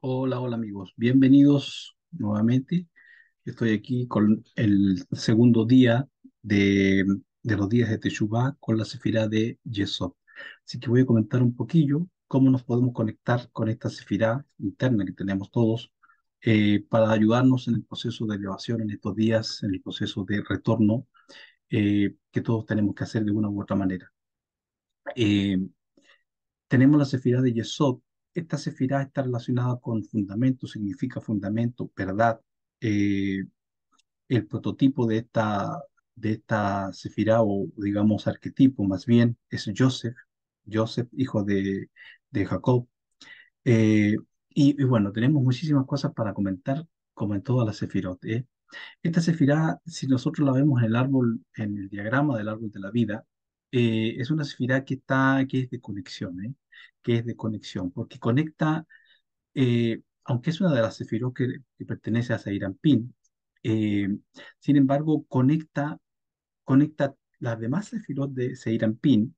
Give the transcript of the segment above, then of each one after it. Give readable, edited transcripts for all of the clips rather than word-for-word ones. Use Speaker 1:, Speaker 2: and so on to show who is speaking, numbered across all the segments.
Speaker 1: Hola, hola amigos, bienvenidos nuevamente. Estoy aquí con el segundo día de los días de Teshuvá con la sefirá de Yesod. Así que voy a comentar un poquillo cómo nos podemos conectar con esta sefirá interna que tenemos todos para ayudarnos en el proceso de elevación en estos días, en el proceso de retorno que todos tenemos que hacer de una u otra manera. Eh, Tenemos la sefirá de Yesod. Esta sefirá está relacionada con fundamento, significa fundamento, verdad. Eh, el prototipo de esta sefirá, o digamos arquetipo más bien, es Joseph, Joseph, hijo de Jacob. Eh, y bueno, tenemos muchísimas cosas para comentar, como en todas las sefirot, ¿eh? Esta sefirá, si nosotros la vemos en el árbol, en el diagrama del árbol de la vida, es una sefirá que es de conexión, ¿eh? Que es de conexión, porque conecta, aunque es una de las sefirot que pertenece a Seirampín, eh, sin embargo, conecta las demás sefirot de Seirampín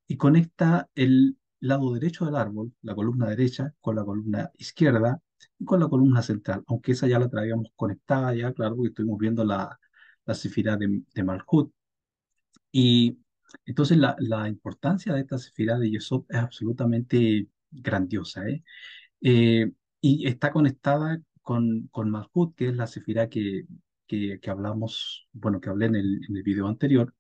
Speaker 1: y conecta el lado derecho del árbol, la columna derecha, con la columna izquierda y con la columna central, aunque esa ya la traíamos conectada ya, claro, porque estuvimos viendo la sefirá de Malkut. Y entonces la importancia de esta sefirá de Yesod es absolutamente grandiosa, ¿eh? Eh, y está conectada con Malkut, que es la sefirá que hablamos, bueno, que hablé en el video anterior.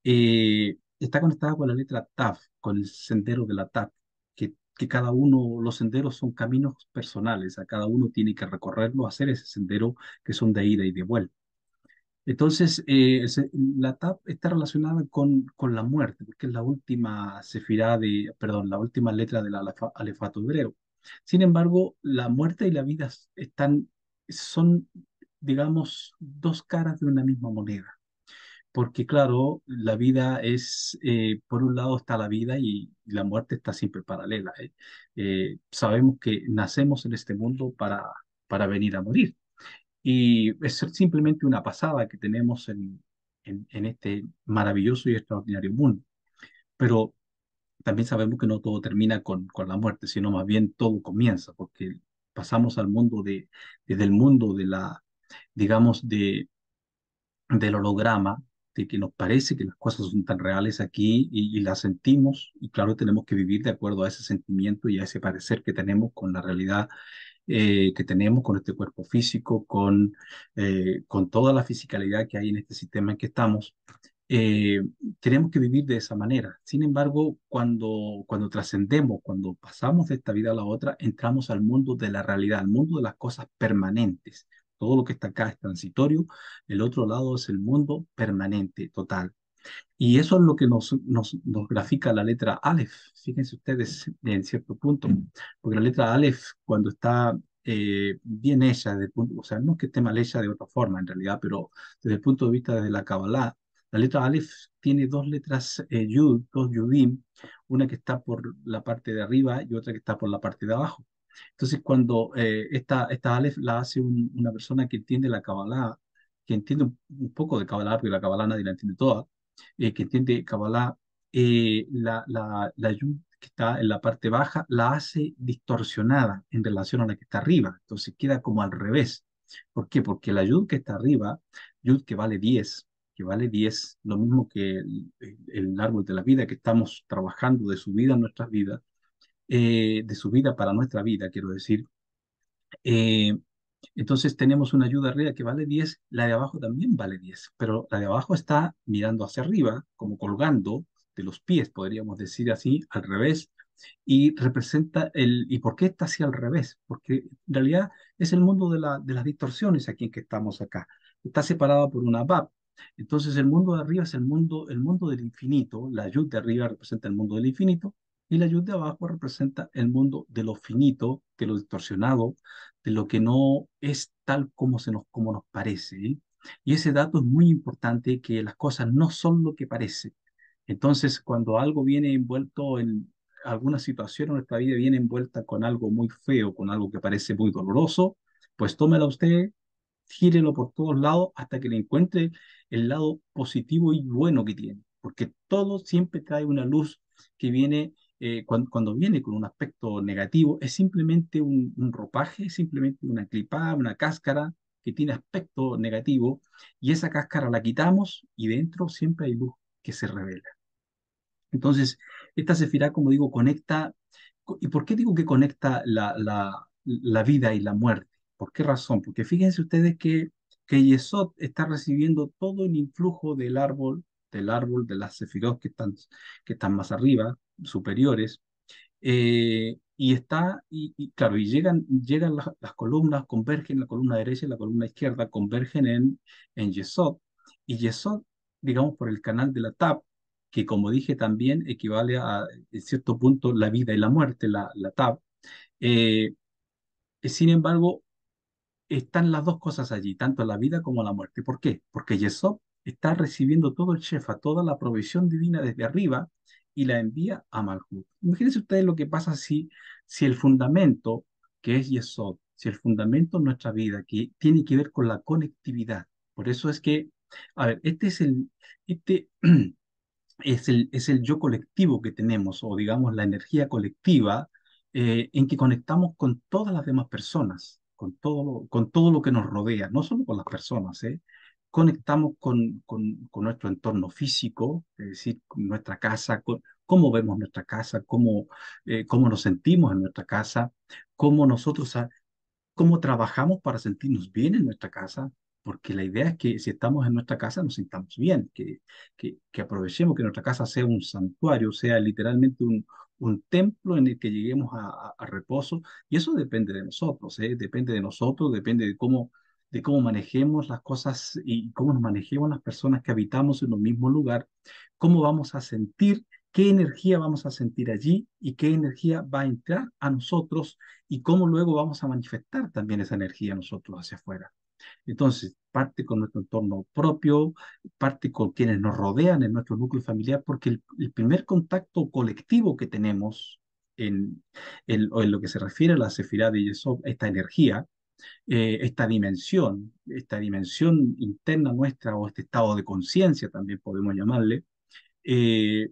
Speaker 1: Está conectada con la letra Taf, con el sendero de la Taf, que cada uno, los senderos son caminos personales, a cada uno tiene que recorrerlo, hacer ese sendero que son de ida y de vuelta. Entonces, la Taf está relacionada con la muerte, porque es la última sefirá perdón, la última letra del alefato hebreo. Sin embargo, la muerte y la vida son, digamos, dos caras de una misma moneda. Porque claro, la vida es, por un lado está la vida y la muerte está siempre paralela, ¿eh? Sabemos que nacemos en este mundo para venir a morir. Y es simplemente una pasada que tenemos en este maravilloso y extraordinario mundo. Pero también sabemos que no todo termina con la muerte, sino más bien todo comienza, porque pasamos al mundo desde el mundo digamos, del holograma, de que nos parece que las cosas son tan reales aquí y las sentimos, y claro, tenemos que vivir de acuerdo a ese sentimiento y a ese parecer que tenemos con la realidad que tenemos, con este cuerpo físico, con toda la fisicalidad que hay en este sistema en que estamos. eh, Tenemos que vivir de esa manera. Sin embargo, cuando trascendemos, cuando pasamos de esta vida a la otra, entramos al mundo de la realidad, al mundo de las cosas permanentes. Todo lo que está acá es transitorio, el otro lado es el mundo permanente, total. Y eso es lo que nos grafica la letra Aleph. Fíjense ustedes en cierto punto, porque la letra Aleph, cuando está bien hecha, o sea, no es que esté mal hecha de otra forma en realidad, pero desde el punto de vista de la Kabbalah, la letra Aleph tiene dos letras Yud, dos Yudim, una que está por la parte de arriba y otra que está por la parte de abajo. Entonces, cuando esta Aleph la hace una persona que entiende la Kabbalah, que entiende un poco de Kabbalah, porque la Kabbalah nadie la entiende toda, que entiende Kabbalah, la yud que está en la parte baja la hace distorsionada en relación a la que está arriba. Entonces queda como al revés. ¿Por qué? Porque la yud que está arriba, yud que vale 10 lo mismo que el árbol de la vida que estamos trabajando de su vida en nuestras vidas, de su vida para nuestra vida, quiero decir. eh, entonces tenemos una ayuda arriba que vale 10, la de abajo también vale 10, pero la de abajo está mirando hacia arriba, como colgando de los pies, podríamos decir así, al revés, y representa ¿y por qué está así al revés? Porque en realidad es el mundo de las distorsiones aquí en que estamos acá. Está separado por una VAP. Entonces el mundo de arriba es el mundo del infinito, la yud de arriba representa el mundo del infinito, y la yud de abajo representa el mundo de lo finito, de lo distorsionado, de lo que no es tal como nos parece, ¿eh? Y ese dato es muy importante, que las cosas no son lo que parece. Entonces, cuando algo viene envuelto en alguna situación en nuestra vida, viene envuelta con algo muy feo, con algo que parece muy doloroso, pues tómela usted, gírelo por todos lados hasta que le encuentre el lado positivo y bueno que tiene, porque todo siempre trae una luz que viene cuando viene con un aspecto negativo, es simplemente un ropaje, es simplemente una clipada, una cáscara que tiene aspecto negativo, y esa cáscara la quitamos y dentro siempre hay luz que se revela. Entonces, esta sefirá, como digo, conecta. ¿Y por qué digo que conecta la vida y la muerte? ¿Por qué razón? Porque fíjense ustedes que Yesod está recibiendo todo el influjo del árbol de las sefirot que están más arriba, superiores, y claro, y llegan las columnas, convergen, la columna derecha y la columna izquierda convergen en Yesod, y Yesod, digamos, por el canal de la Tab, que como dije también equivale a, en cierto punto, la vida y la muerte, la Tab. eh, Sin embargo, están las dos cosas allí, tanto la vida como la muerte. ¿Por qué? Porque Yesod está recibiendo todo el Shefa, toda la provisión divina desde arriba y la envía a Malhut. Imagínense ustedes lo que pasa si el fundamento, que es Yesod, si el fundamento de nuestra vida, que tiene que ver con la conectividad. Por eso es que, a ver, este es el yo colectivo que tenemos, o digamos la energía colectiva, en que conectamos con todas las demás personas, con todo lo que nos rodea, no solo con las personas, ¿eh? Conectamos con nuestro entorno físico, es decir, con nuestra casa, con cómo vemos nuestra casa, cómo nos sentimos en nuestra casa, cómo nosotros cómo trabajamos para sentirnos bien en nuestra casa, porque la idea es que si estamos en nuestra casa nos sintamos bien, que aprovechemos que nuestra casa sea un santuario, sea literalmente un templo en el que lleguemos a reposo, y eso depende de nosotros, ¿eh? Depende de nosotros, depende de cómo manejemos las cosas y cómo nos manejemos las personas que habitamos en un mismo lugar, cómo vamos a sentir, qué energía vamos a sentir allí y qué energía va a entrar a nosotros y cómo luego vamos a manifestar también esa energía nosotros hacia afuera. Entonces, parte con nuestro entorno propio, parte con quienes nos rodean en nuestro núcleo familiar, porque el primer contacto colectivo que tenemos o en lo que se refiere a la sefirá de Yesod, esta energía, esta dimensión interna nuestra, o este estado de conciencia también podemos llamarle, eh,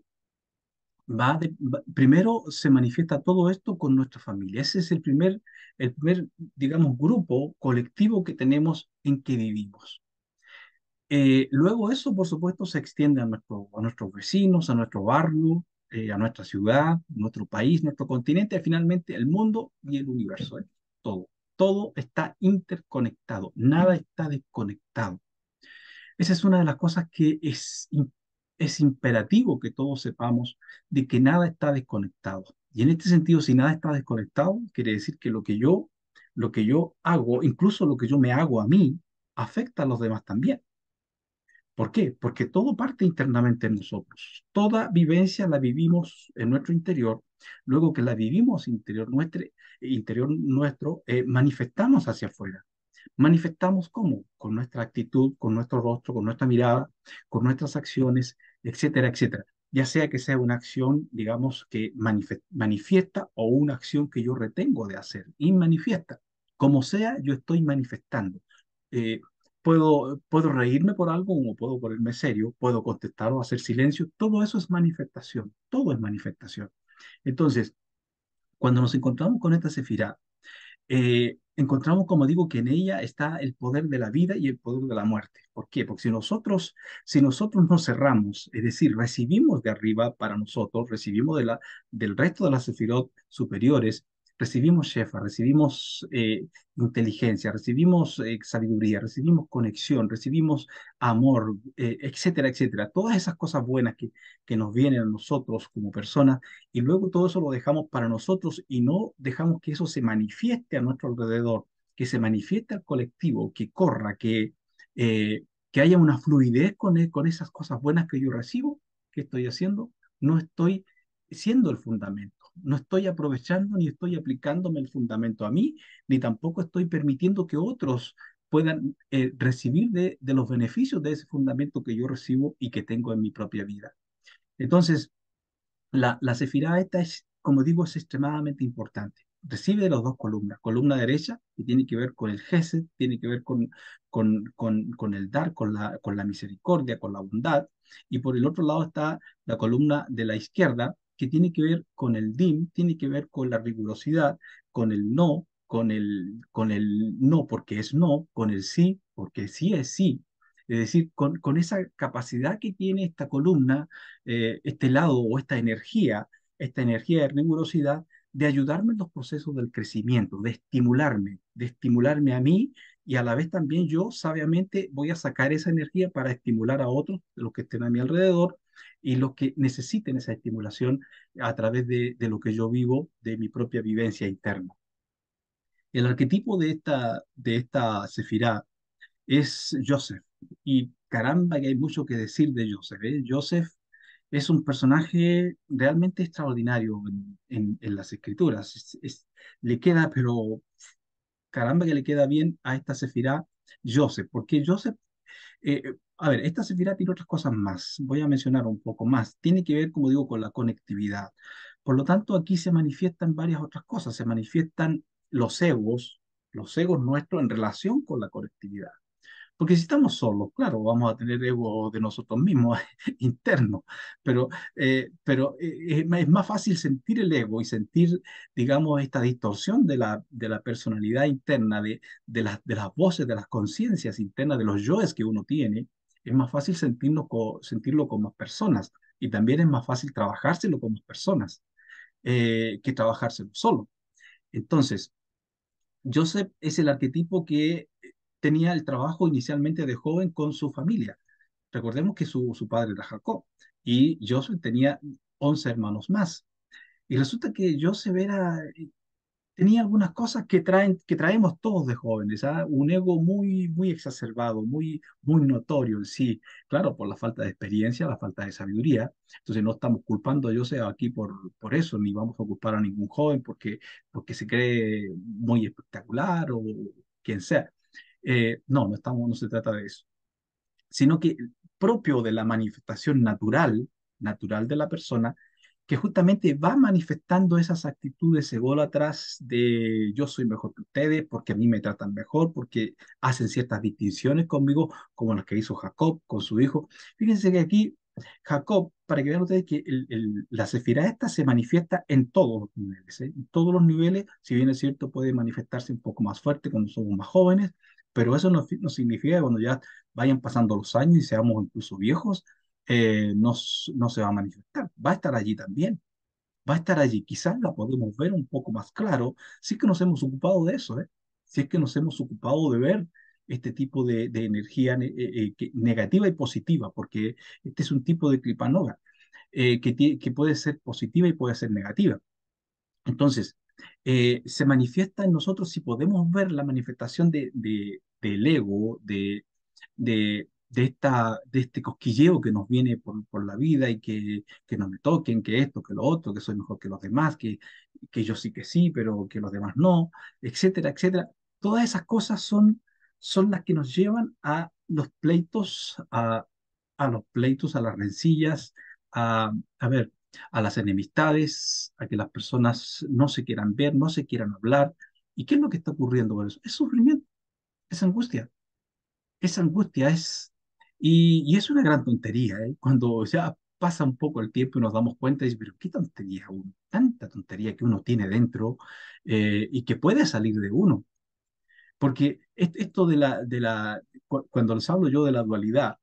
Speaker 1: primero se manifiesta todo esto con nuestra familia. Ese es el primer, digamos, grupo colectivo que tenemos en que vivimos. Luego eso, por supuesto, se extiende a nuestros vecinos, a nuestro barrio, a nuestra ciudad, nuestro país, nuestro continente, y finalmente el mundo y el universo. Todo. Todo está interconectado, nada está desconectado. Esa es una de las cosas que es imperativo que todos sepamos, de que nada está desconectado. Y en este sentido, si nada está desconectado, quiere decir que lo que yo hago, incluso lo que yo me hago a mí, afecta a los demás también. ¿Por qué? Porque todo parte internamente en nosotros. Toda vivencia la vivimos en nuestro interior. Luego que la vivimos interior nuestro, manifestamos hacia afuera. ¿Manifestamos cómo? Con nuestra actitud, con nuestro rostro, con nuestra mirada, con nuestras acciones, etcétera, etcétera. Ya sea una acción, digamos, que manifiesta, o una acción que yo retengo de hacer y manifiesta. Como sea, yo estoy manifestando. Eh, puedo reírme por algo, como puedo ponerme serio, puedo contestar o hacer silencio. Todo eso es manifestación. Todo es manifestación. Entonces, cuando nos encontramos con esta sefirá, encontramos, como digo, que en ella está el poder de la vida y el poder de la muerte. ¿Por qué? Porque si nosotros nos cerramos, es decir, recibimos de arriba para nosotros, recibimos del resto de las sefirot superiores, recibimos shefa, recibimos inteligencia, recibimos sabiduría, recibimos conexión, recibimos amor, etcétera, etcétera. Todas esas cosas buenas que nos vienen a nosotros como personas, y luego todo eso lo dejamos para nosotros y no dejamos que eso se manifieste a nuestro alrededor, que se manifieste al colectivo, que corra, que haya una fluidez con esas cosas buenas que yo recibo. ¿Qué estoy haciendo? No estoy siendo el fundamento, no estoy aprovechando ni estoy aplicándome el fundamento a mí, ni tampoco estoy permitiendo que otros puedan recibir de los beneficios de ese fundamento que yo recibo y que tengo en mi propia vida. Entonces, la sefirá esta es, como digo, es extremadamente importante. Recibe de las dos columnas. Columna derecha, que tiene que ver con el gesed, tiene que ver con el dar, con la misericordia, con la bondad. Y por el otro lado está la columna de la izquierda, que tiene que ver con el dim, tiene que ver con la rigurosidad, con el no, con el no porque es no, con el sí porque sí es sí. Es decir, con esa capacidad que tiene esta columna, este lado o esta energía de rigurosidad, de ayudarme en los procesos del crecimiento, de estimularme a mí y a la vez también yo sabiamente voy a sacar esa energía para estimular a otros, los que estén a mi alrededor y los que necesiten esa estimulación a través de lo que yo vivo, de mi propia vivencia interna. El arquetipo de esta Sefirá es Joseph. Y caramba, que hay mucho que decir de Joseph, ¿eh? Joseph es un personaje realmente extraordinario en las escrituras. Le queda, pero caramba que le queda bien a esta Sefirá Joseph, porque Joseph, a ver, esta Sefirá tiene otras cosas más. Voy a mencionar un poco más. Tiene que ver, como digo, con la conectividad. Por lo tanto, aquí se manifiestan varias otras cosas. Se manifiestan los egos nuestros en relación con la conectividad. Porque si estamos solos, claro, vamos a tener ego de nosotros mismos interno, pero es más fácil sentir el ego y sentir, digamos, esta distorsión de la personalidad interna, de las voces, de las conciencias internas, de los yoes que uno tiene. Es más fácil sentirlo como personas y también es más fácil trabajárselo como personas que trabajárselo solo. Entonces, Joseph es el arquetipo que tenía el trabajo inicialmente de joven con su familia. Recordemos que su padre era Jacob y Joseph tenía 11 hermanos más. Y resulta que Joseph tenía algunas cosas que traemos todos de jóvenes, ¿ah? Un ego muy, muy exacerbado, muy, muy notorio en sí. Claro, por la falta de experiencia, la falta de sabiduría. Entonces no estamos culpando a Joseph aquí por eso, ni vamos a culpar a ningún joven porque se cree muy espectacular o quien sea. No, no se trata de eso, sino que propio de la manifestación natural de la persona, que justamente va manifestando esas actitudes ególatras de yo soy mejor que ustedes, porque a mí me tratan mejor, porque hacen ciertas distinciones conmigo, como las que hizo Jacob con su hijo. Fíjense que aquí Jacob, para que vean ustedes que la sefirá esta se manifiesta en todos los niveles, ¿eh? En todos los niveles, si bien es cierto, puede manifestarse un poco más fuerte cuando somos más jóvenes, pero eso no significa que cuando ya vayan pasando los años y seamos incluso viejos, no se va a manifestar, va a estar allí también, va a estar allí. Quizás la podemos ver un poco más claro si es que nos hemos ocupado de eso, ¿eh? Si es que nos hemos ocupado de ver este tipo de energía negativa y positiva, porque este es un tipo de Kripanoga que puede ser positiva y puede ser negativa. Entonces, se manifiesta en nosotros si podemos ver la manifestación del ego, de este cosquilleo que nos viene por la vida y que no me toquen, que esto, que lo otro, que soy mejor que los demás, que yo sí que sí, pero que los demás no, etcétera, etcétera. Todas esas cosas son las que nos llevan a los pleitos, a las rencillas, a ver, a las enemistades, a que las personas no se quieran ver, no se quieran hablar. ¿Y qué es lo que está ocurriendo con eso? Es sufrimiento, es angustia. Esa angustia y es una gran tontería, ¿eh? Cuando ya pasa un poco el tiempo y nos damos cuenta y dices, pero qué tontería, tanta tontería que uno tiene dentro y que puede salir de uno. Porque esto cuando les hablo yo de la dualidad,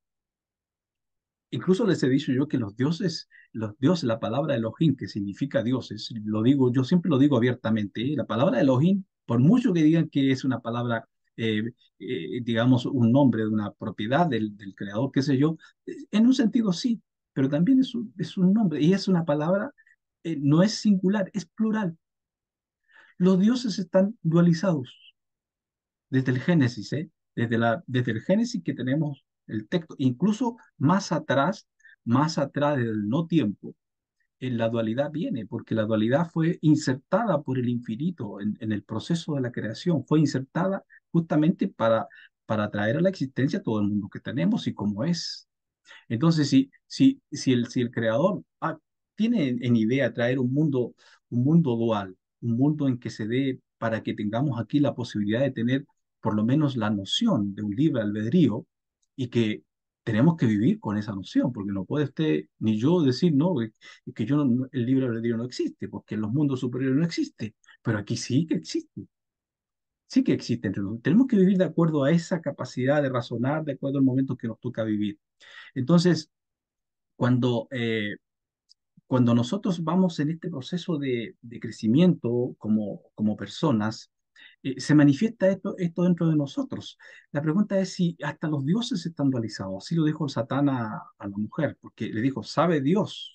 Speaker 1: incluso les he dicho yo que los dioses, la palabra Elohim, que significa dioses, lo digo, yo siempre lo digo abiertamente, ¿eh? La palabra Elohim, por mucho que digan que es una palabra, eh, digamos, un nombre de una propiedad del creador, qué sé yo, en un sentido sí, pero también es un nombre y es una palabra, no es singular, es plural. Los dioses están dualizados desde el Génesis, ¿eh? Desde el Génesis que tenemos el texto, incluso más atrás del no tiempo, en la dualidad viene, porque la dualidad fue insertada por el infinito en el proceso de la creación, fue insertada justamente para traer a la existencia todo el mundo que tenemos y como es. Entonces, si el creador tiene en idea traer un mundo dual, un mundo en que se dé para que tengamos aquí la posibilidad de tener por lo menos la noción de un libre albedrío y que tenemos que vivir con esa noción, porque no puede usted ni yo decir, no, es que yo el libre albedrío no existe, porque en los mundos superiores no existe, pero aquí sí que existe, sí que existe entre nosotros. Tenemos que vivir de acuerdo a esa capacidad de razonar, de acuerdo al momento que nos toca vivir. Entonces, cuando, cuando nosotros vamos en este proceso de crecimiento como personas, se manifiesta esto dentro de nosotros. La pregunta es si hasta los dioses están dualizados. Así lo dijo el Satán a la mujer, porque le dijo, sabe Dios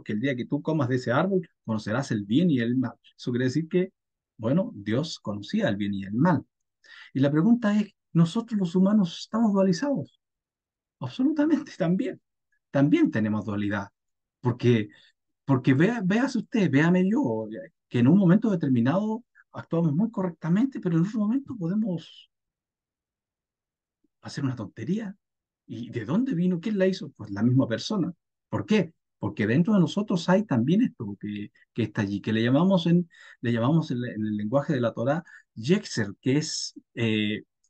Speaker 1: que el día que tú comas de ese árbol, conocerás el bien y el mal. Eso quiere decir que, bueno, Dios conocía el bien y el mal. Y la pregunta es, ¿nosotros los humanos estamos dualizados? Absolutamente, también. También tenemos dualidad. Porque porque véase usted, véame yo, que en un momento determinado actuamos muy correctamente, pero en otro momento podemos hacer una tontería. ¿Y de dónde vino? ¿Quién la hizo? Pues la misma persona. ¿Por qué? Porque dentro de nosotros hay también esto que está allí, que le llamamos en el lenguaje de la Torá Yexer, que es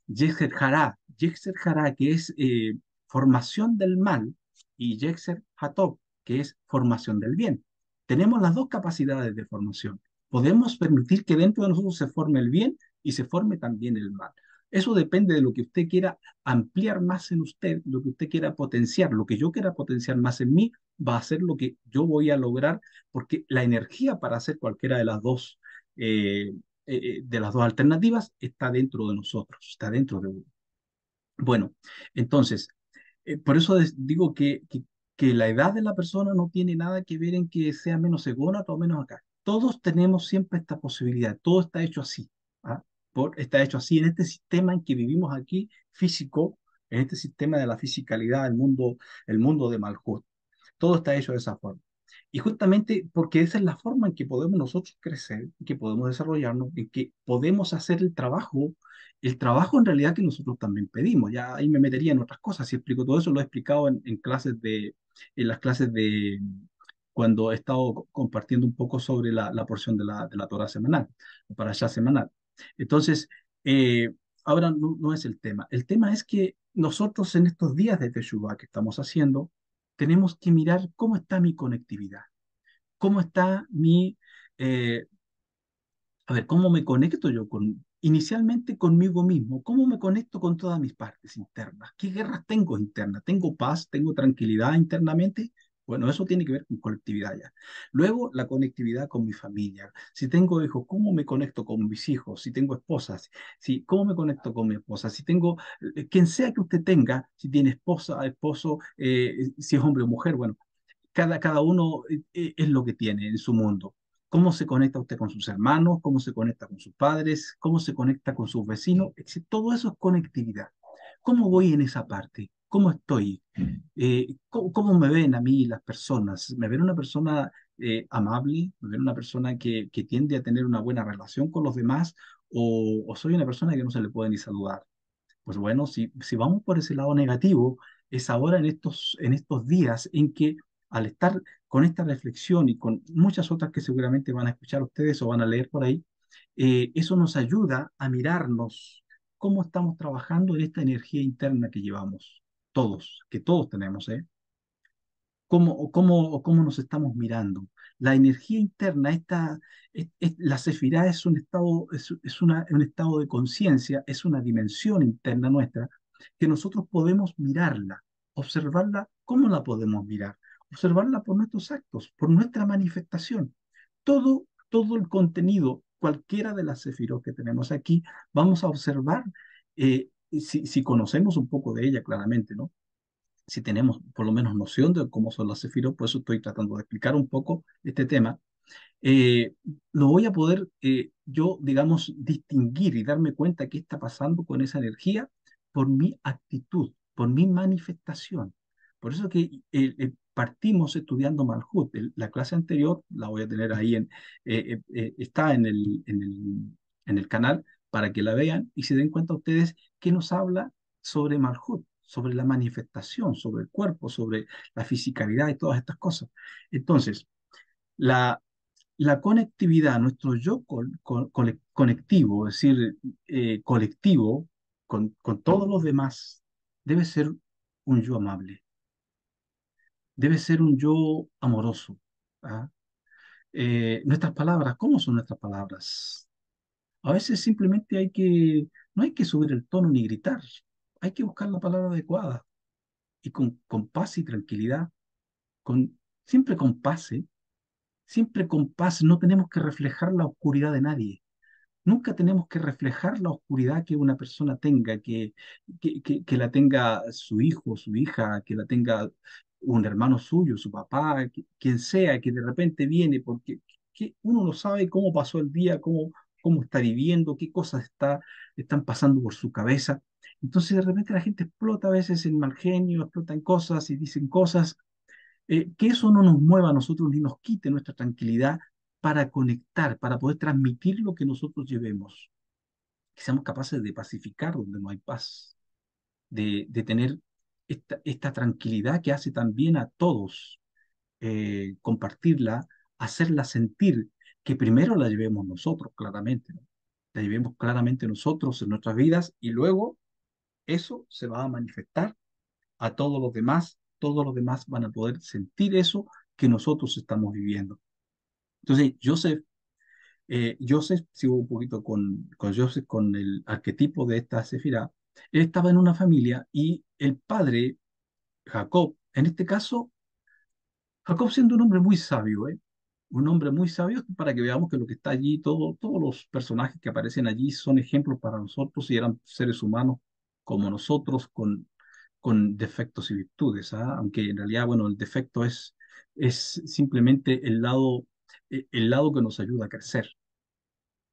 Speaker 1: Yexer Hará, que es formación del mal, y Yexer Hatov, que es formación del bien. Tenemos las dos capacidades de formación. Podemos permitir que dentro de nosotros se forme el bien y se forme también el mal. Eso depende de lo que usted quiera ampliar más en usted, lo que usted quiera potenciar, lo que yo quiera potenciar más en mí, va a ser lo que yo voy a lograr, porque la energía para hacer cualquiera de las dos alternativas está dentro de nosotros, está dentro de uno. Bueno, entonces, por eso digo que la edad de la persona no tiene nada que ver en que sea menos ególatra o menos acá. Todos tenemos siempre esta posibilidad, todo está hecho así. ¿Ah? Está hecho así en este sistema en que vivimos aquí, físico, en este sistema de la fisicalidad, el mundo de Malkuth. Todo está hecho de esa forma. Y justamente porque esa es la forma en que podemos nosotros crecer, en que podemos desarrollarnos, en que podemos hacer el trabajo en realidad que nosotros también pedimos. Ya ahí me metería en otras cosas. Si explico todo eso, lo he explicado en las clases de cuando he estado compartiendo un poco sobre la porción de la Torah semanal, para allá semanal. Entonces, eh, ahora no es el tema. El tema es que nosotros en estos días de Teshuvah que estamos haciendo, tenemos que mirar cómo está mi conectividad, cómo está eh, a ver, cómo me conecto yo inicialmente conmigo mismo, cómo me conecto con todas mis partes internas, qué guerras tengo internas, tengo paz, tengo tranquilidad internamente. Bueno, eso tiene que ver con conectividad ya. Luego, la conectividad con mi familia. Si tengo hijos, ¿cómo me conecto con mis hijos? Si tengo esposas, ¿cómo me conecto con mi esposa? Si tengo, quien sea que usted tenga, si tiene esposa, esposo, si es hombre o mujer, bueno, cada uno es lo que tiene en su mundo. ¿Cómo se conecta usted con sus hermanos? ¿Cómo se conecta con sus padres? ¿Cómo se conecta con sus vecinos? Todo eso es conectividad. ¿Cómo voy en esa parte? ¿Cómo estoy? ¿Cómo me ven a mí las personas? ¿Me ven una persona amable? ¿Me ven una persona que tiende a tener una buena relación con los demás? ¿O soy una persona que no se le puede ni saludar? Pues bueno, si vamos por ese lado negativo, es ahora en estos días en que al estar con esta reflexión y con muchas otras que seguramente van a escuchar ustedes o van a leer por ahí, eso nos ayuda a mirarnos cómo estamos trabajando en esta energía interna que llevamos, todos, que todos tenemos, ¿eh? Cómo nos estamos mirando. La energía interna, la sefirá es un estado, un estado de conciencia, es una dimensión interna nuestra que nosotros podemos mirarla, observarla. ¿Cómo la podemos mirar? Observarla por nuestros actos, por nuestra manifestación. Todo el contenido, cualquiera de las sefirot que tenemos aquí, vamos a observar, si conocemos un poco de ella claramente, ¿no? Si tenemos por lo menos noción de cómo son las sefirot, por eso estoy tratando de explicar un poco este tema, eh, lo voy a poder yo, digamos, distinguir y darme cuenta qué está pasando con esa energía por mi actitud, por mi manifestación. Por eso que partimos estudiando Malhut. La clase anterior la voy a tener ahí, está en el canal para que la vean y se den cuenta ustedes que nos habla sobre Malhut, sobre la manifestación, sobre el cuerpo, sobre la fisicalidad y todas estas cosas. Entonces, la, la conectividad, nuestro yo conectivo, es decir, colectivo con todos los demás, debe ser un yo amable, debe ser un yo amoroso. ¿Ah? Nuestras palabras, ¿cómo son nuestras palabras? A veces simplemente no hay que subir el tono ni gritar, hay que buscar la palabra adecuada y con paz y tranquilidad, siempre con paz, ¿eh? Siempre con paz, no tenemos que reflejar la oscuridad de nadie. Nunca tenemos que reflejar la oscuridad que una persona tenga, que la tenga su hijo, su hija, que la tenga un hermano suyo, su papá, quien sea, que de repente viene, porque que uno no sabe cómo pasó el día, cómo está viviendo, qué cosas están pasando por su cabeza. Entonces de repente la gente explota a veces en mal genio, explota en cosas y dicen cosas que eso no nos mueva a nosotros ni nos quite nuestra tranquilidad para conectar, para poder transmitir lo que nosotros llevemos, que seamos capaces de pacificar donde no hay paz, de tener esta tranquilidad que hace tan bien a todos, compartirla, hacerla sentir, que primero la llevemos nosotros, claramente, ¿no? La llevemos claramente nosotros en nuestras vidas y luego eso se va a manifestar a todos los demás van a poder sentir eso que nosotros estamos viviendo. Entonces, Joseph, sigo un poquito con Joseph, con el arquetipo de esta Sefirá, él estaba en una familia y el padre, Jacob, en este caso, Jacob siendo un hombre muy sabio, ¿eh? Un hombre muy sabio para que veamos que lo que está allí, todos los personajes que aparecen allí son ejemplos para nosotros y eran seres humanos como nosotros con defectos y virtudes, ¿ah? Aunque en realidad, bueno, el defecto es simplemente el lado que nos ayuda a crecer.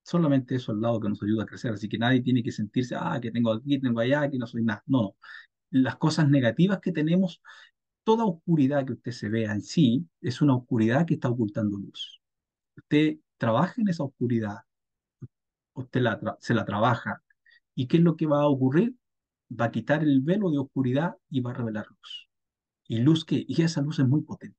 Speaker 1: Solamente eso es el lado que nos ayuda a crecer. Así que nadie tiene que sentirse, que tengo aquí, tengo allá, que no soy nada. No, no. Las cosas negativas que tenemos, toda oscuridad que usted se vea en sí, es una oscuridad que está ocultando luz. Usted trabaja en esa oscuridad, usted se la trabaja. ¿Y qué es lo que va a ocurrir? Va a quitar el velo de oscuridad y va a revelar luz. Y esa luz es muy potente.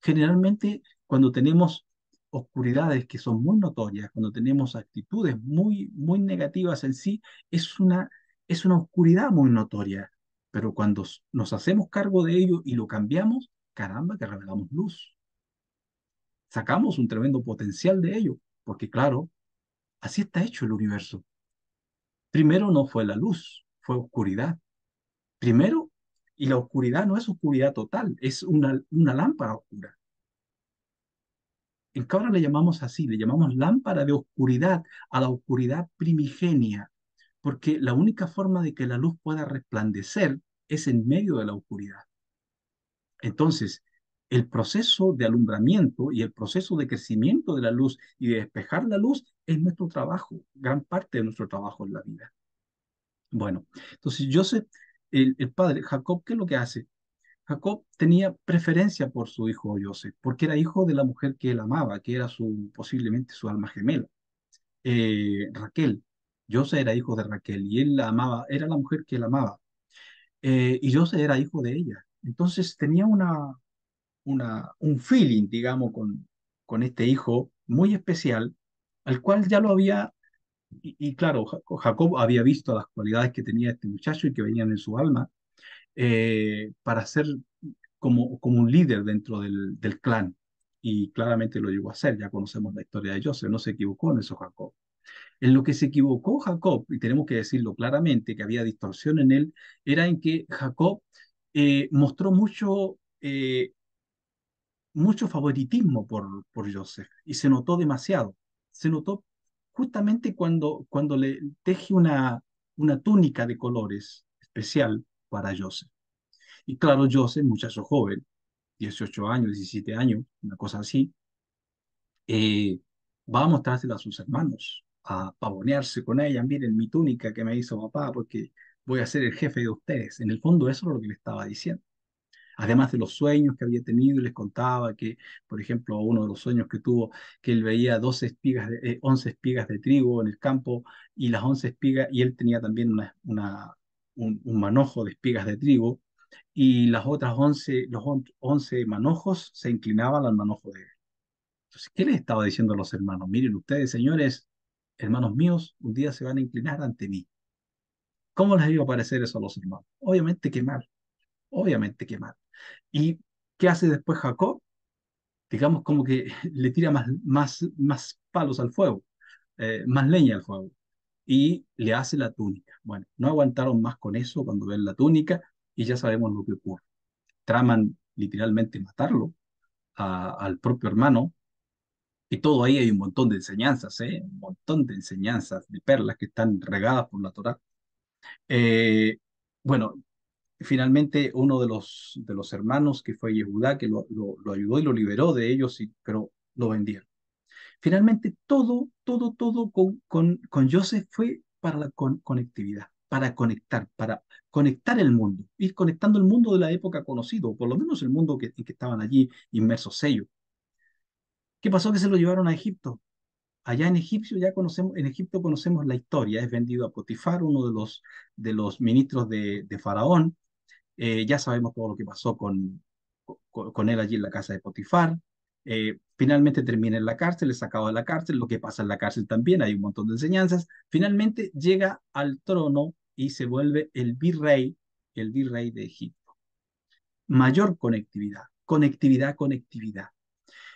Speaker 1: Generalmente, cuando tenemos oscuridades que son muy notorias, cuando tenemos actitudes muy negativas en sí, es una oscuridad muy notoria. Pero cuando nos hacemos cargo de ello y lo cambiamos, caramba, que revelamos luz. Sacamos un tremendo potencial de ello, porque claro, así está hecho el universo. Primero no fue la luz, fue oscuridad. Primero, y la oscuridad no es oscuridad total, es una lámpara oscura. En Cabra le llamamos así, le llamamos lámpara de oscuridad a la oscuridad primigenia, porque la única forma de que la luz pueda resplandecer es en medio de la oscuridad. Entonces, el proceso de alumbramiento y el proceso de crecimiento de la luz y de despejar la luz es nuestro trabajo, gran parte de nuestro trabajo en la vida. Bueno, entonces Joseph, el padre, Jacob, ¿qué es lo que hace? Jacob tenía preferencia por su hijo Joseph, porque era hijo de la mujer que él amaba, que era posiblemente su alma gemela, Raquel. Joseph era hijo de Raquel y él la amaba, era la mujer que él amaba, y Joseph era hijo de ella. Entonces tenía un feeling, digamos, con este hijo muy especial, al cual ya lo había, y claro, Jacob había visto las cualidades que tenía este muchacho y que venían en su alma, para ser como un líder dentro del clan. Y claramente lo llegó a hacer, ya conocemos la historia de Joseph, no se equivocó en eso Jacob. En lo que se equivocó Jacob, y tenemos que decirlo claramente, que había distorsión en él, era en que Jacob mostró mucho favoritismo por Joseph, y se notó demasiado. Se notó justamente cuando le teje una túnica de colores especial para Joseph. Y claro, Joseph, muchacho joven, 18 años, 17 años, una cosa así, eh, va a mostrársela a sus hermanos, a pavonearse con ella. Miren mi túnica que me hizo papá, porque voy a ser el jefe de ustedes. En el fondo, eso es lo que le estaba diciendo. Además de los sueños que había tenido, y les contaba que, por ejemplo, uno de los sueños que tuvo, que él veía 11 espigas de trigo en el campo y las 11 espigas, y él tenía también un manojo de espigas de trigo, y las otras 11 manojos se inclinaban al manojo de él. Entonces, ¿qué les estaba diciendo a los hermanos? Miren ustedes, señores, hermanos míos, un día se van a inclinar ante mí. ¿Cómo les iba a parecer eso a los hermanos? Obviamente que mal. obviamente quemar. ¿Y qué hace después Jacob? Digamos como que le tira más palos al fuego, más leña al fuego, y le hace la túnica. Bueno, no aguantaron más con eso cuando ven la túnica y ya sabemos lo que ocurre. Traman literalmente matarlo al propio hermano, y todo ahí hay un montón de enseñanzas, ¿eh? Un montón de enseñanzas, de perlas que están regadas por la Torá. Eh, bueno, finalmente uno de los hermanos, que fue Yehudá, que lo ayudó y lo liberó de ellos, pero lo vendieron. Finalmente todo con Joseph fue para la conectividad, para conectar el mundo, ir conectando el mundo de la época conocido, por lo menos el mundo en que estaban allí inmersos ellos. ¿Qué pasó? Que se lo llevaron a Egipto. Allá en Egipto conocemos la historia, es vendido a Potifar, uno de los ministros de Faraón. Ya sabemos todo lo que pasó con él allí en la casa de Potifar. Finalmente termina en la cárcel, es sacado de la cárcel, lo que pasa en la cárcel también, hay un montón de enseñanzas. Finalmente llega al trono y se vuelve el virrey de Egipto. Mayor conectividad, conectividad, conectividad.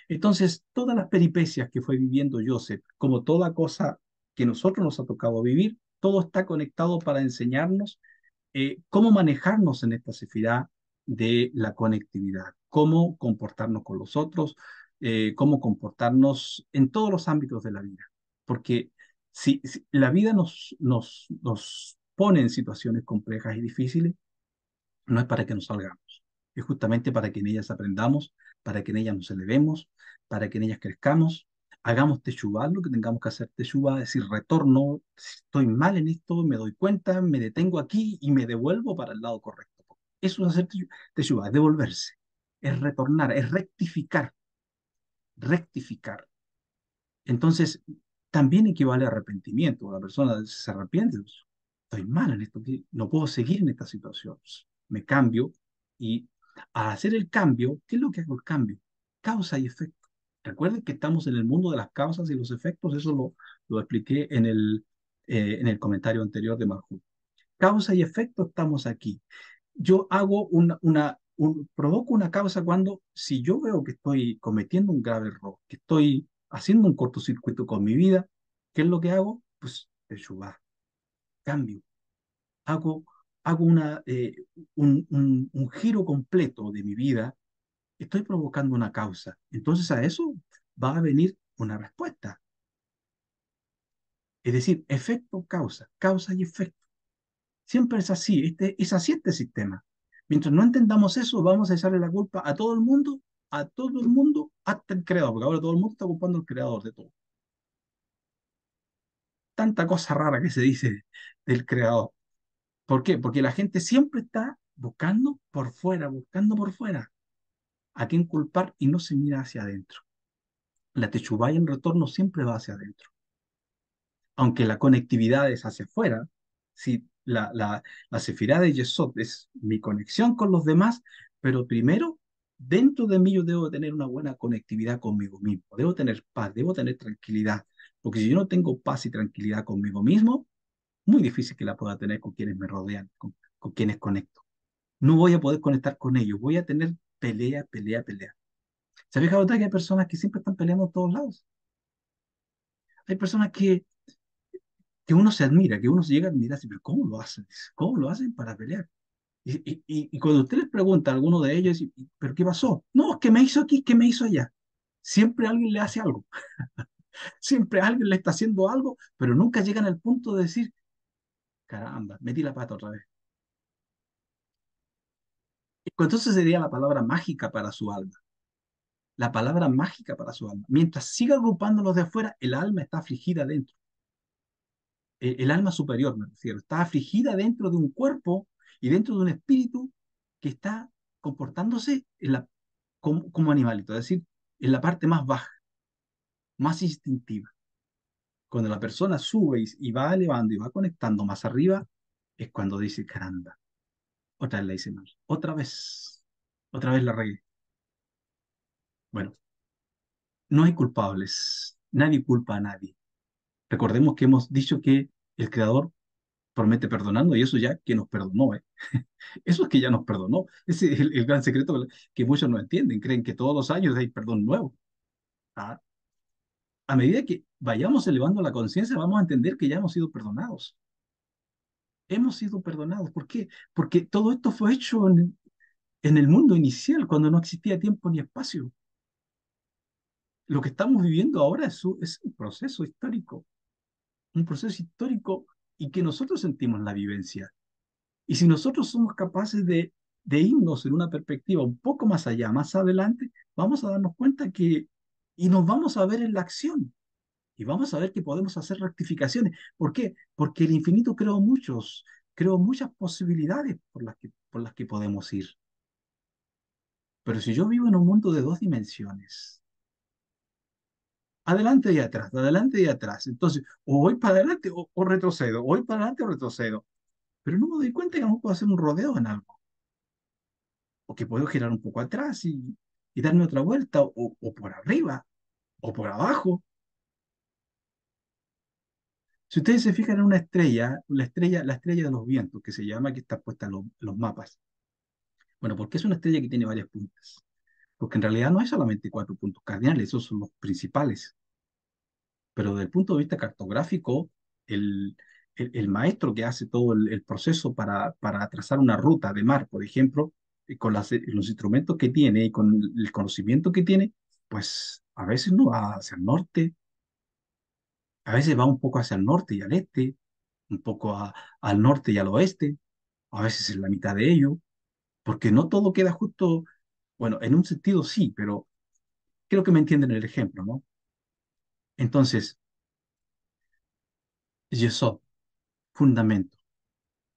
Speaker 1: Entonces, todas las peripecias que fue viviendo Joseph, como toda cosa que nosotros nos ha tocado vivir, todo está conectado para enseñarnos cómo manejarnos en esta sociedad de la conectividad, cómo comportarnos con los otros, cómo comportarnos en todos los ámbitos de la vida. Porque si la vida nos pone en situaciones complejas y difíciles, no es para que nos salgamos, es justamente para que en ellas aprendamos, para que en ellas nos elevemos, para que en ellas crezcamos, hagamos techubá, lo que tengamos que hacer techubá, es decir, retorno, si estoy mal en esto, me doy cuenta, me detengo aquí y me devuelvo para el lado correcto. Eso es hacer techubá, es devolverse, es retornar, es rectificar, rectificar. Entonces, también equivale a arrepentimiento. La persona se arrepiente, pues, estoy mal en esto, no puedo seguir en esta situación. Me cambio y al hacer el cambio, ¿qué es lo que hago el cambio? Causa y efecto. Recuerden que estamos en el mundo de las causas y los efectos, eso lo expliqué en el comentario anterior de Marjú. Causa y efecto, estamos aquí. Yo hago provoco una causa cuando, si yo veo que estoy cometiendo un grave error, que estoy haciendo un cortocircuito con mi vida, ¿qué es lo que hago? Pues teshuvá, cambio, hago, hago un giro completo de mi vida, estoy provocando una causa. Entonces a eso va a venir una respuesta. Es decir, efecto, causa, causa y efecto. Siempre es así este sistema. Mientras no entendamos eso, vamos a echarle la culpa a todo el mundo, hasta el creador, porque ahora todo el mundo está culpando al creador de todo. Tanta cosa rara que se dice del creador. ¿Por qué? Porque la gente siempre está buscando por fuera a quién culpar y no se mira hacia adentro. La techubá y el retorno siempre va hacia adentro. Aunque la conectividad es hacia afuera, si la sefirá de Yesod es mi conexión con los demás, pero primero, dentro de mí yo debo tener una buena conectividad conmigo mismo, debo tener paz, debo tener tranquilidad, porque si yo no tengo paz y tranquilidad conmigo mismo, muy difícil que la pueda tener con quienes me rodean, con quienes conecto. No voy a poder conectar con ellos, voy a tener pelea, pelea, pelea. ¿Se ha fijado usted que hay personas que siempre están peleando en todos lados? Hay personas que uno se admira, que uno se llega a admirar, así, pero ¿cómo lo hacen? ¿Cómo lo hacen para pelear? Y cuando usted les pregunta a alguno de ellos, ¿pero qué pasó? No, ¿qué me hizo aquí? ¿Qué me hizo allá? Siempre alguien le hace algo, siempre alguien le está haciendo algo, pero nunca llegan al punto de decir, caramba, metí la pata otra vez. Entonces sería la palabra mágica para su alma, la palabra mágica para su alma. Mientras siga agrupando los de afuera, el alma está afligida dentro. El alma superior, me refiero, está afligida dentro de un cuerpo y dentro de un espíritu que está comportándose como animalito, es decir, en la parte más baja, más instintiva. Cuando la persona sube y va elevando y va conectando más arriba, es cuando dice, caramba, otra vez la hice mal, otra vez la regué. Bueno, no hay culpables, nadie culpa a nadie. Recordemos que hemos dicho que el Creador promete perdonarnos y eso ya que nos perdonó, ¿eh? Eso es que ya nos perdonó. Ese es el gran secreto que muchos no entienden. Creen que todos los años hay perdón nuevo. Ah, a medida que vayamos elevando la conciencia, vamos a entender que ya hemos sido perdonados. Hemos sido perdonados. ¿Por qué? Porque todo esto fue hecho en el mundo inicial, cuando no existía tiempo ni espacio. Lo que estamos viviendo ahora es un proceso histórico y que nosotros sentimos la vivencia. Y si nosotros somos capaces de irnos en una perspectiva un poco más allá, más adelante, vamos a darnos cuenta y nos vamos a ver en la acción, y vamos a ver que podemos hacer rectificaciones. ¿Por qué? Porque el infinito creó muchas posibilidades por las que podemos ir. Pero si yo vivo en un mundo de dos dimensiones, adelante y atrás, entonces o voy para adelante o retrocedo, o voy para adelante o retrocedo, pero no me doy cuenta que no puedo hacer un rodeo en algo, o que puedo girar un poco atrás y darme otra vuelta, o por arriba, o por abajo. Si ustedes se fijan en una estrella, la estrella de los vientos, que se llama, que está puesta en los mapas. Bueno, ¿por qué es una estrella que tiene varias puntas? Porque en realidad no hay solamente cuatro puntos cardinales, esos son los principales. Pero desde el punto de vista cartográfico, el, el maestro que hace todo el proceso para trazar una ruta de mar, por ejemplo, con los instrumentos que tiene y con el conocimiento que tiene, pues a veces no va hacia el norte, a veces va un poco hacia el norte y al este, un poco al norte y al oeste, a veces en la mitad de ello, porque no todo queda justo, bueno, en un sentido sí, pero creo que me entienden el ejemplo, ¿no? Entonces, Yesod, fundamento,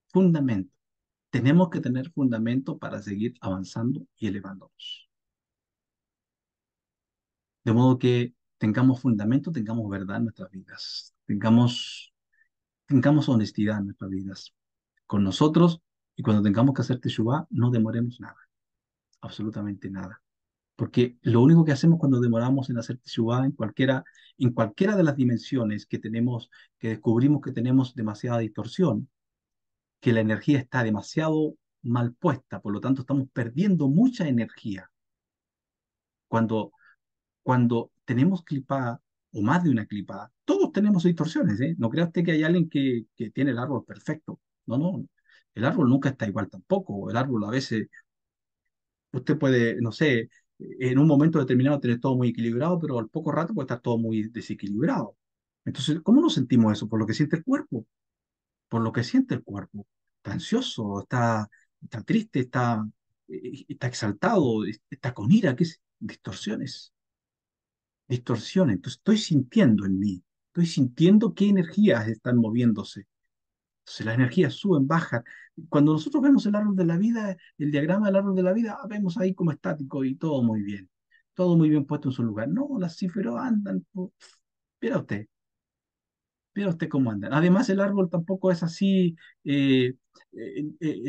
Speaker 1: fundamento. Tenemos que tener fundamento para seguir avanzando y elevándonos. De modo que tengamos fundamento, tengamos verdad en nuestras vidas, tengamos honestidad en nuestras vidas con nosotros, y cuando tengamos que hacer teshuvá, no demoremos nada, absolutamente nada. Porque lo único que hacemos cuando demoramos en hacer teshuvá en cualquiera de las dimensiones que tenemos, que descubrimos que tenemos demasiada distorsión, que la energía está demasiado mal puesta, por lo tanto estamos perdiendo mucha energía. Cuando, cuando tenemos clipada o más de una clipada, todos tenemos distorsiones, ¿eh? No crea usted que hay alguien que tiene el árbol perfecto. No, no, el árbol nunca está igual tampoco. El árbol a veces, usted puede, no sé, en un momento determinado tener todo muy equilibrado, pero al poco rato puede estar todo muy desequilibrado. Entonces, ¿cómo nos sentimos eso? Por lo que siente el cuerpo, por lo que siente el cuerpo. Está ansioso, está triste, está exaltado, está con ira, ¿qué es? Distorsiones, distorsiones. Entonces, estoy sintiendo en mí, estoy sintiendo qué energías están moviéndose. Entonces, las energías suben, bajan. Cuando nosotros vemos el árbol de la vida, el diagrama del árbol de la vida, vemos ahí como estático y todo muy bien puesto en su lugar. No, las cifras andan. Mira usted, mira usted cómo andan. Además, el árbol tampoco es así, es, eh,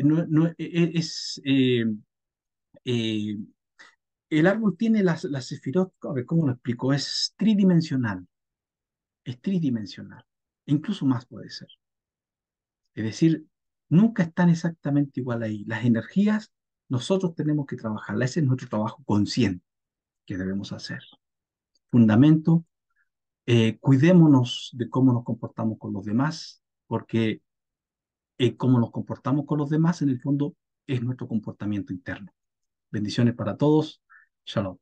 Speaker 1: el árbol tiene las sefirot, a ver, ¿cómo lo explico? Es tridimensional, e incluso más puede ser. Es decir, nunca están exactamente igual ahí. Las energías nosotros tenemos que trabajarlas, ese es nuestro trabajo consciente que debemos hacer. Fundamento, cuidémonos de cómo nos comportamos con los demás, porque cómo nos comportamos con los demás, en el fondo, es nuestro comportamiento interno. Bendiciones para todos. Shalom.